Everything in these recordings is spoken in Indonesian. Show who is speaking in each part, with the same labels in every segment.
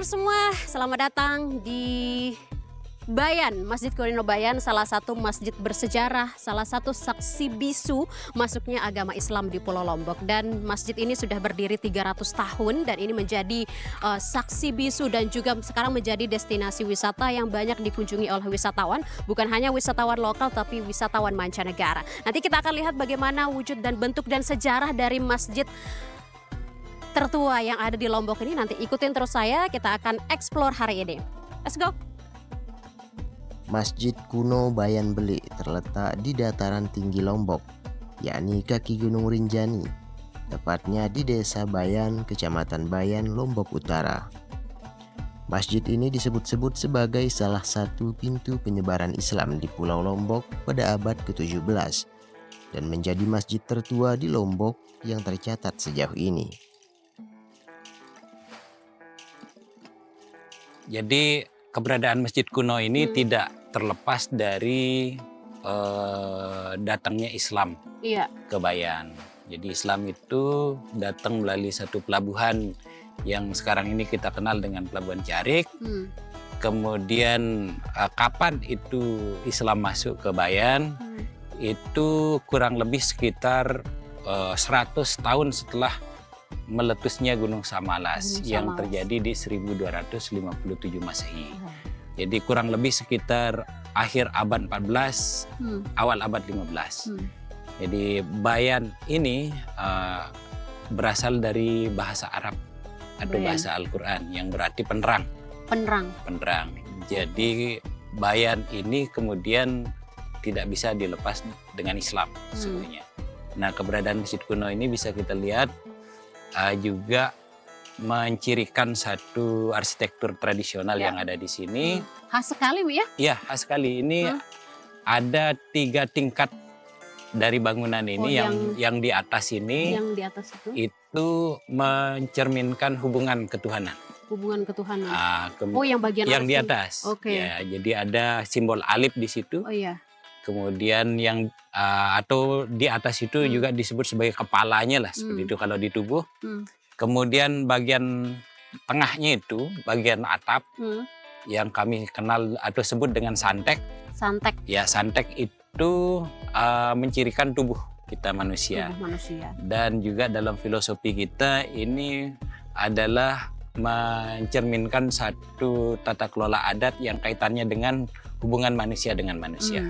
Speaker 1: semua, selamat datang di Bayan, Masjid Kuno Bayan, salah satu masjid bersejarah, salah satu saksi bisu masuknya agama Islam di Pulau Lombok. Dan masjid ini sudah berdiri 300 tahun dan ini menjadi saksi bisu dan juga sekarang menjadi destinasi wisata yang banyak dikunjungi oleh wisatawan. Bukan hanya wisatawan lokal tapi wisatawan mancanegara. Nanti kita akan lihat bagaimana wujud dan bentuk dan sejarah dari masjid tertua yang ada di Lombok ini. Nanti ikutin terus saya, kita akan explore hari ini. Let's go!
Speaker 2: Masjid Kuno Bayan Beli terletak di dataran tinggi Lombok, yakni kaki Gunung Rinjani, tepatnya di Desa Bayan, Kecamatan Bayan, Lombok Utara. Masjid ini disebut-sebut sebagai salah satu pintu penyebaran Islam di Pulau Lombok pada abad ke-17 dan menjadi masjid tertua di Lombok yang tercatat sejauh ini.
Speaker 3: Jadi keberadaan Masjid Kuno ini tidak terlepas dari datangnya Islam ke Bayan. Jadi Islam itu datang melalui satu pelabuhan yang sekarang ini kita kenal dengan Pelabuhan Carik. Kemudian kapan itu Islam masuk ke Bayan? Itu kurang lebih sekitar 100 tahun setelah meletusnya Gunung Samalas yang terjadi di 1257 Masehi. Jadi kurang lebih sekitar akhir abad 14, awal abad 15. Jadi Bayan ini berasal dari bahasa Arab atau bahasa Al-Quran yang berarti penerang. Penerang. Jadi Bayan ini kemudian tidak bisa dilepas dengan Islam sebenarnya. Nah, keberadaan Masjid Kuno ini bisa kita lihat juga mencirikan satu arsitektur tradisional yang ada di sini.
Speaker 1: Khas sekali, Bu ya?
Speaker 3: Iya, khas sekali. Ini ada 3 tingkat dari bangunan ini. Yang di atas ini,
Speaker 1: yang di atas
Speaker 3: itu mencerminkan hubungan ketuhanan.
Speaker 1: Hubungan ketuhanan.
Speaker 3: Yang
Speaker 1: bagian
Speaker 3: yang di atas.
Speaker 1: Oke.
Speaker 3: Ya, jadi ada simbol alif di situ.
Speaker 1: Oh iya.
Speaker 3: Kemudian yang atau di atas itu juga disebut sebagai kepalanya lah, seperti itu kalau di tubuh. Kemudian bagian tengahnya itu bagian atap yang kami kenal atau sebut dengan santek. Santek. Ya, santek itu mencirikan tubuh kita manusia. Dan juga dalam filosofi kita ini adalah mencerminkan satu tata kelola adat yang kaitannya dengan hubungan manusia dengan manusia.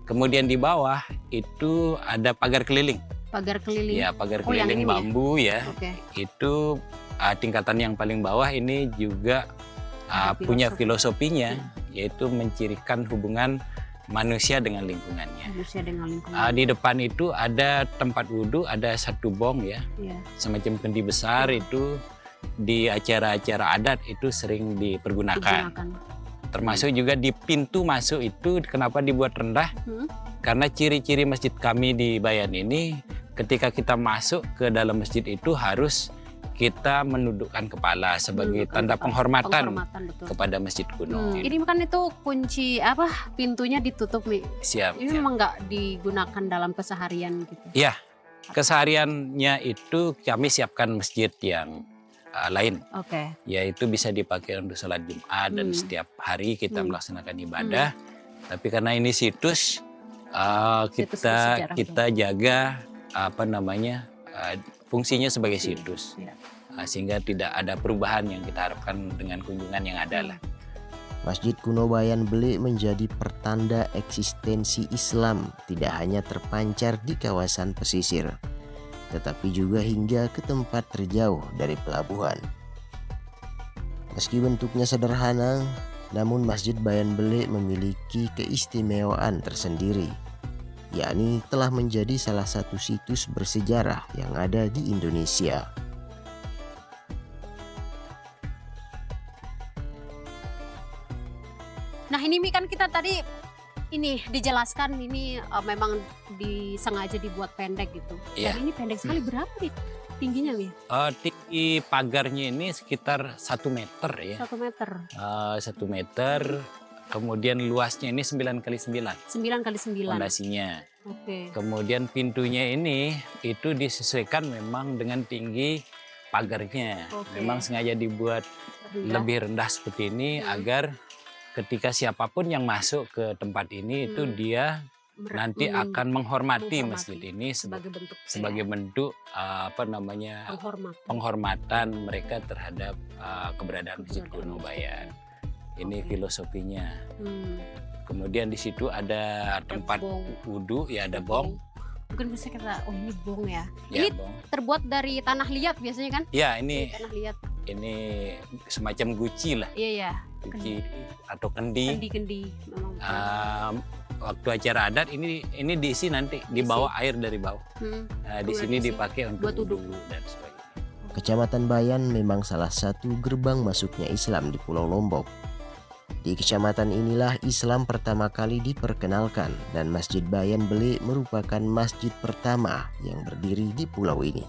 Speaker 3: Kemudian di bawah itu ada pagar keliling.
Speaker 1: Pagar keliling.
Speaker 3: Ya, pagar keliling bambu ya. Itu tingkatan yang paling bawah ini juga punya filosofinya, yaitu mencirikan hubungan manusia dengan lingkungannya. Di depan itu ada tempat wudhu, ada satu bong ya, semacam kendi besar itu di acara-acara adat itu sering dipergunakan. Termasuk juga di pintu masuk itu kenapa dibuat rendah? Karena ciri-ciri masjid kami di Bayan ini ketika kita masuk ke dalam masjid itu harus kita menundukkan kepala sebagai tanda penghormatan kepada Masjid Kuno.
Speaker 1: Ini kan itu kunci pintunya ditutup nih.
Speaker 3: Siap.
Speaker 1: Ini memang nggak digunakan dalam keseharian gitu.
Speaker 3: Iya, kesehariannya itu kami siapkan masjid yang lain, yaitu bisa dipakai untuk sholat Jumat dan setiap hari kita melaksanakan ibadah. Tapi karena ini situs, kita jaga fungsinya sebagai situs, sehingga tidak ada perubahan yang kita harapkan dengan kunjungan yang ada lah.
Speaker 2: Masjid Kuno Bayan Beli menjadi pertanda eksistensi Islam tidak hanya terpancar di kawasan pesisir, tetapi juga hingga ke tempat terjauh dari pelabuhan. Meski bentuknya sederhana, namun Masjid Bayan Beli memiliki keistimewaan tersendiri, yakni telah menjadi salah satu situs bersejarah yang ada di Indonesia.
Speaker 1: Nah, ini kan kita tadi dijelaskan ini memang disengaja dibuat pendek gitu. Dan ini pendek sekali, berapa nih tingginya nih?
Speaker 3: Tinggi pagarnya ini sekitar 1 meter ya.
Speaker 1: 1 meter.
Speaker 3: 1 meter. Kemudian luasnya ini 9 kali 9.
Speaker 1: 9 kali 9.
Speaker 3: Fondasinya. Kemudian pintunya ini itu disesuaikan memang dengan tinggi pagarnya.
Speaker 1: Oke.
Speaker 3: Memang sengaja dibuat lebih rendah seperti ini agar ketika siapapun yang masuk ke tempat ini itu dia nanti akan menghormati masjid ini sebagai bentuk penghormatan mereka terhadap keberadaan Masjid Kuno Bayan. Ini filosofinya. Kemudian di situ ada tempat wudhu, ya ada bong.
Speaker 1: Mungkin bisa kita, oh ini bong ya.
Speaker 3: Ya,
Speaker 1: Ini
Speaker 3: bong.
Speaker 1: terbuat dari tanah liat biasanya kan?
Speaker 3: Ya ini
Speaker 1: Tanah liat.
Speaker 3: semacam guci lah,
Speaker 1: Iya ya.
Speaker 3: guci atau kendi.
Speaker 1: Kendi memang.
Speaker 3: Waktu acara adat ini diisi nanti dibawa air dari bawah. Di sini dipakai untuk
Speaker 1: buat wudhu
Speaker 3: wudhu dan sebagainya.
Speaker 2: Kecamatan Bayan memang salah satu gerbang masuknya Islam di Pulau Lombok. Di kecamatan inilah Islam pertama kali diperkenalkan dan Masjid Bayan Bele merupakan masjid pertama yang berdiri di pulau ini.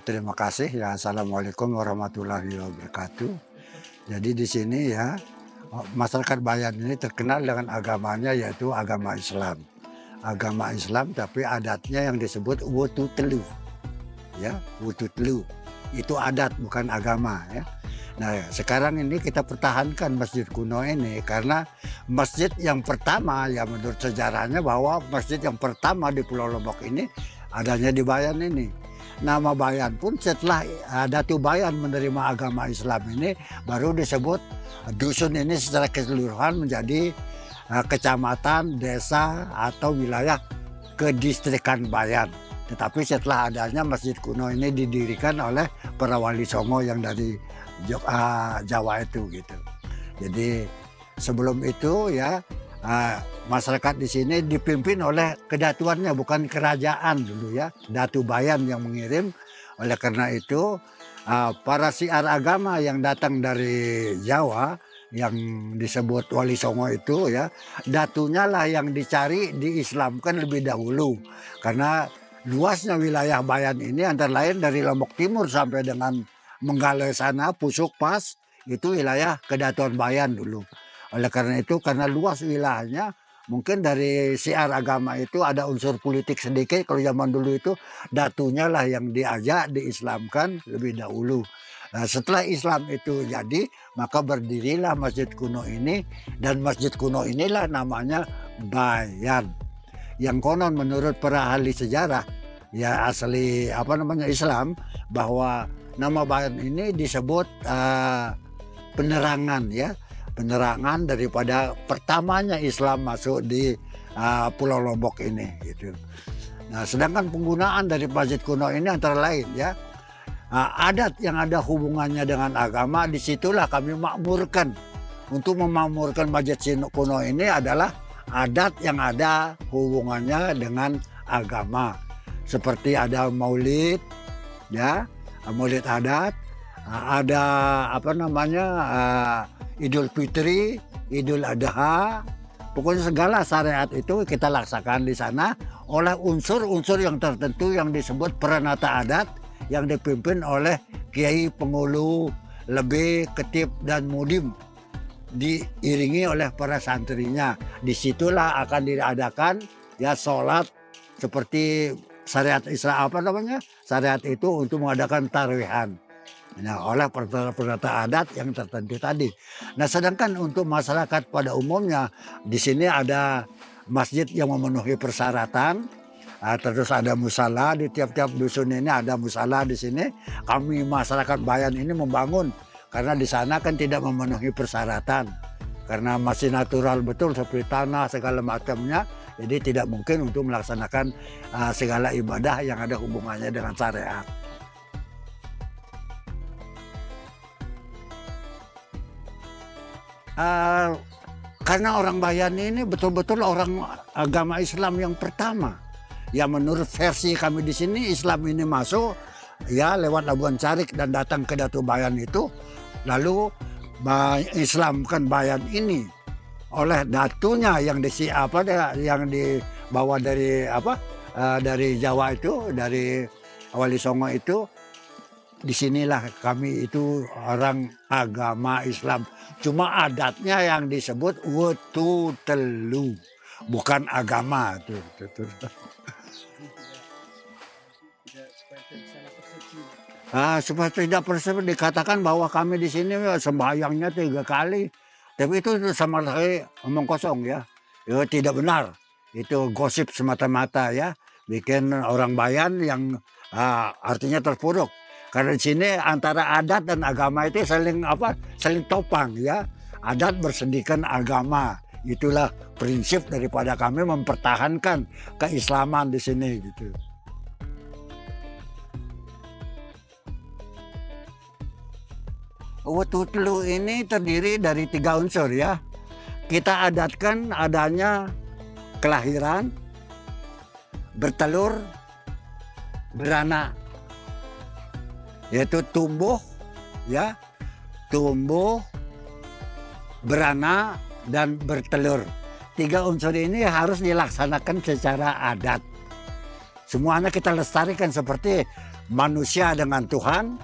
Speaker 4: Terima kasih ya. Assalamualaikum warahmatullahi wabarakatuh. Jadi di sini ya masyarakat Bayan ini terkenal dengan agamanya yaitu agama Islam. Agama Islam tapi adatnya yang disebut wutu telu. Ya, wutu telu. Itu adat bukan agama ya. Nah, sekarang ini kita pertahankan masjid kuno ini karena masjid yang pertama ya menurut sejarahnya bahwa masjid yang pertama di Pulau Lombok ini adanya di Bayan ini. Nama Bayan pun setelah Datu Bayan menerima agama Islam ini baru disebut dusun ini secara keseluruhan menjadi kecamatan, desa atau wilayah kedistrikan Bayan. Tetapi setelah adanya masjid kuno ini didirikan oleh para wali songo yang dari Jawa itu gitu. Jadi sebelum itu ya masyarakat di sini dipimpin oleh kedatuannya bukan kerajaan dulu ya. Datu Bayan yang mengirim. Oleh karena itu para syiar agama yang datang dari Jawa yang disebut Wali Songo itu ya, datunya lah yang dicari diislamkan lebih dahulu. Karena luasnya wilayah Bayan ini antara lain dari Lombok Timur sampai dengan Menggale sana, Pusuk Pas, itu wilayah kedatuan Bayan dulu. Oleh karena itu, karena luas wilayahnya, mungkin dari syiar agama itu ada unsur politik sedikit. Kalau zaman dulu itu datunya lah yang diajak diislamkan lebih dahulu. Nah, setelah Islam itu jadi, maka berdirilah masjid kuno ini. Dan masjid kuno inilah namanya Bayan. Yang konon menurut para ahli sejarah, ya asli Islam, bahwa nama Bayan ini disebut penerangan ya. Penerangan daripada pertamanya Islam masuk di Pulau Lombok ini gitu. Nah, sedangkan penggunaan dari masjid kuno ini antara lain ya adat yang ada hubungannya dengan agama, disitulah kami makmurkan. Untuk memakmurkan masjid kuno ini adalah adat yang ada hubungannya dengan agama, seperti ada maulid ya, maulid adat, ada Idul Fitri, Idul Adha, pokoknya segala syariat itu kita laksanakan di sana oleh unsur-unsur yang tertentu yang disebut peranata adat yang dipimpin oleh kiai pengulu, lebih, ketip dan mudim, diiringi oleh para santrinya. Disitulah akan diadakan ya sholat seperti syariat syariat itu untuk mengadakan tarawih. Nah, oleh peranata adat yang tertentu tadi. Nah, sedangkan untuk masyarakat pada umumnya di sini ada masjid yang memenuhi persyaratan. Terus ada musala di tiap-tiap dusun ini, ada musala di sini. Kami masyarakat Bayan ini membangun karena di sana kan tidak memenuhi persyaratan. Karena masih natural betul seperti tanah segala macamnya. Jadi tidak mungkin untuk melaksanakan segala ibadah yang ada hubungannya dengan syariat. Karena orang Bayan ini betul-betul orang agama Islam yang pertama. Ya menurut versi kami di sini Islam ini masuk ya lewat Labuan Carik dan datang ke Datu Bayan itu, lalu Islamkan Bayan ini oleh datunya yang yang dibawa dari dari Jawa itu, dari Wali Songo itu. Disinilah kami itu orang agama Islam. Cuma adatnya yang disebut wetu telu, bukan agama tuh. Supaya tidak persepsi dikatakan bahwa kami di sini sembahyangnya 3 kali, tapi itu sama sekali omong kosong ya. Tidak benar. Itu gosip semata-mata ya, bikin orang Bayan yang artinya terpuruk. Karena di sini antara adat dan agama itu saling topang ya. Adat bersendikan agama. Itulah prinsip daripada kami mempertahankan keislaman di sini gitu. Wetu telu ini terdiri dari 3 unsur ya. Kita adatkan adanya kelahiran, bertelur, beranak. Yaitu tumbuh, ya, beranak dan bertelur. 3 unsur ini harus dilaksanakan secara adat. Semuanya kita lestarikan seperti manusia dengan Tuhan,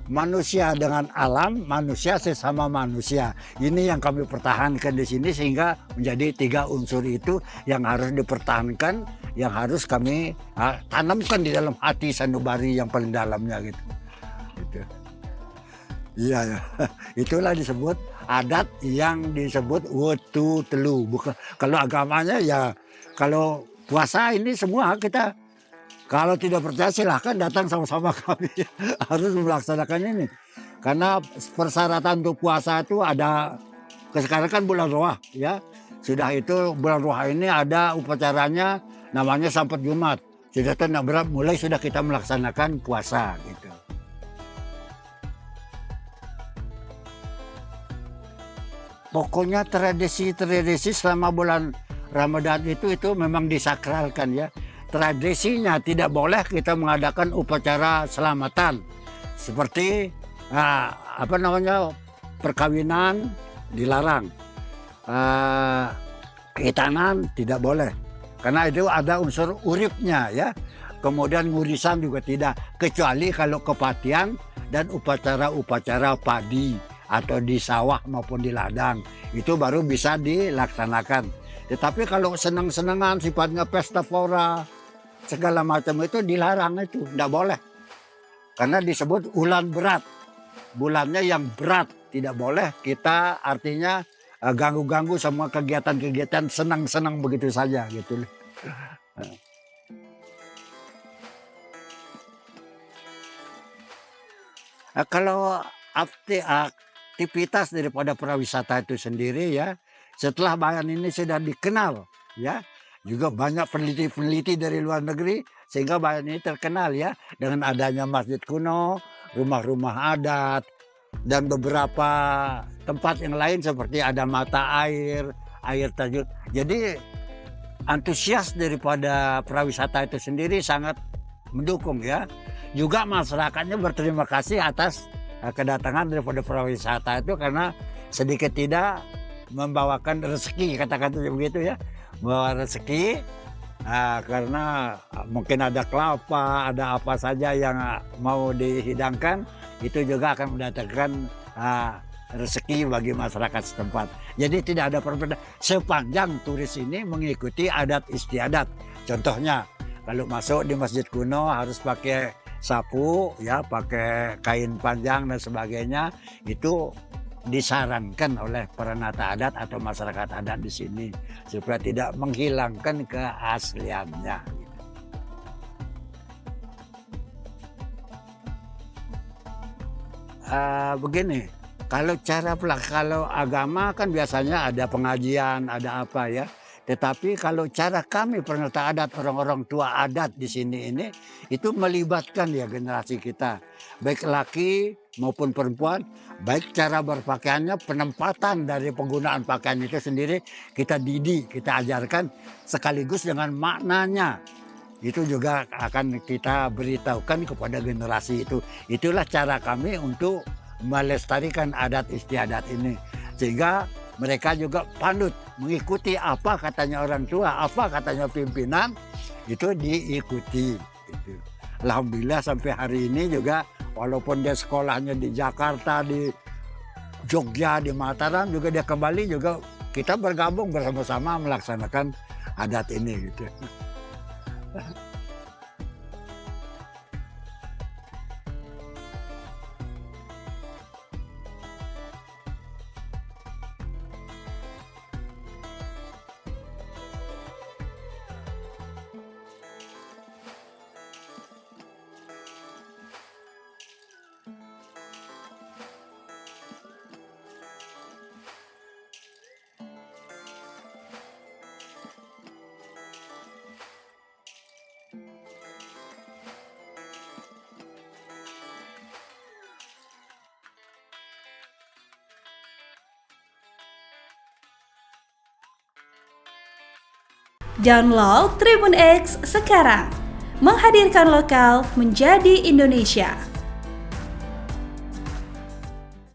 Speaker 4: manusia dengan alam, manusia sesama manusia. Ini yang kami pertahankan di sini sehingga menjadi 3 unsur itu yang harus dipertahankan, yang harus kami tanamkan di dalam hati sanubari yang paling dalamnya gitu. Iya ya, itulah disebut adat yang disebut wetu telu. Bukan kalau agamanya ya, kalau puasa ini semua kita, kalau tidak percaya silahkan datang sama-sama kami harus melaksanakan ini. Karena persyaratan untuk puasa itu ada, sekarang kan bulan Roah ya. Sudah itu bulan Roah ini ada upacaranya namanya Sampat Jumat. Sudah mulai sudah kita melaksanakan puasa gitu. Pokoknya tradisi selama bulan Ramadan itu memang disakralkan ya. Tradisinya tidak boleh kita mengadakan upacara selamatan seperti perkawinan dilarang, khitanan tidak boleh karena itu ada unsur uripnya ya. Kemudian ngurisan juga tidak, kecuali kalau kepatian dan upacara-upacara padi atau di sawah maupun di ladang, itu baru bisa dilaksanakan. Tetapi kalau senang-senangan sifatnya pesta pora segala macam itu dilarang, itu tidak boleh. Karena disebut ulan berat, bulannya yang berat, tidak boleh kita artinya ganggu-ganggu semua kegiatan-kegiatan senang-senang begitu saja gitu. Kalau aktivitas daripada pariwisata itu sendiri ya, setelah Bayan ini sudah dikenal ya, juga banyak peneliti-peneliti dari luar negeri sehingga Bayan ini terkenal ya dengan adanya masjid kuno, rumah-rumah adat dan beberapa tempat yang lain seperti ada mata air terjun. Jadi antusias daripada pariwisata itu sendiri sangat mendukung ya. Juga masyarakatnya berterima kasih atas kedatangan daripada pariwisata itu karena sedikit tidak membawakan rezeki, kata-kata begitu ya, bawa rezeki karena mungkin ada kelapa, ada apa saja yang mau dihidangkan, itu juga akan mendatangkan rezeki bagi masyarakat setempat. Jadi tidak ada perbedaan sepanjang turis ini mengikuti adat istiadat. Contohnya kalau masuk di masjid kuno harus pakai sapu ya, pakai kain panjang dan sebagainya, itu disarankan oleh peranata adat atau masyarakat adat di sini supaya tidak menghilangkan keasliannya. Begini, kalau agama kan biasanya ada pengajian, ada apa ya. Tetapi kalau cara kami peranata adat, orang-orang tua adat di sini ini, itu melibatkan ya generasi kita. Baik laki maupun perempuan, baik cara berpakaiannya, penempatan dari penggunaan pakaian itu sendiri, kita didik, kita ajarkan sekaligus dengan maknanya. itu juga akan kita beritahukan kepada generasi itu. Itulah cara kami untuk melestarikan adat istiadat ini. Sehingga mereka juga pandut mengikuti apa katanya orang tua, apa katanya pimpinan, itu diikuti. Gitu. Alhamdulillah sampai hari ini juga walaupun dia sekolahnya di Jakarta, di Jogja, di Mataram, juga dia kembali juga kita bergabung bersama-sama melaksanakan adat ini gitu.
Speaker 5: Download Tribun X sekarang, menghadirkan lokal menjadi Indonesia.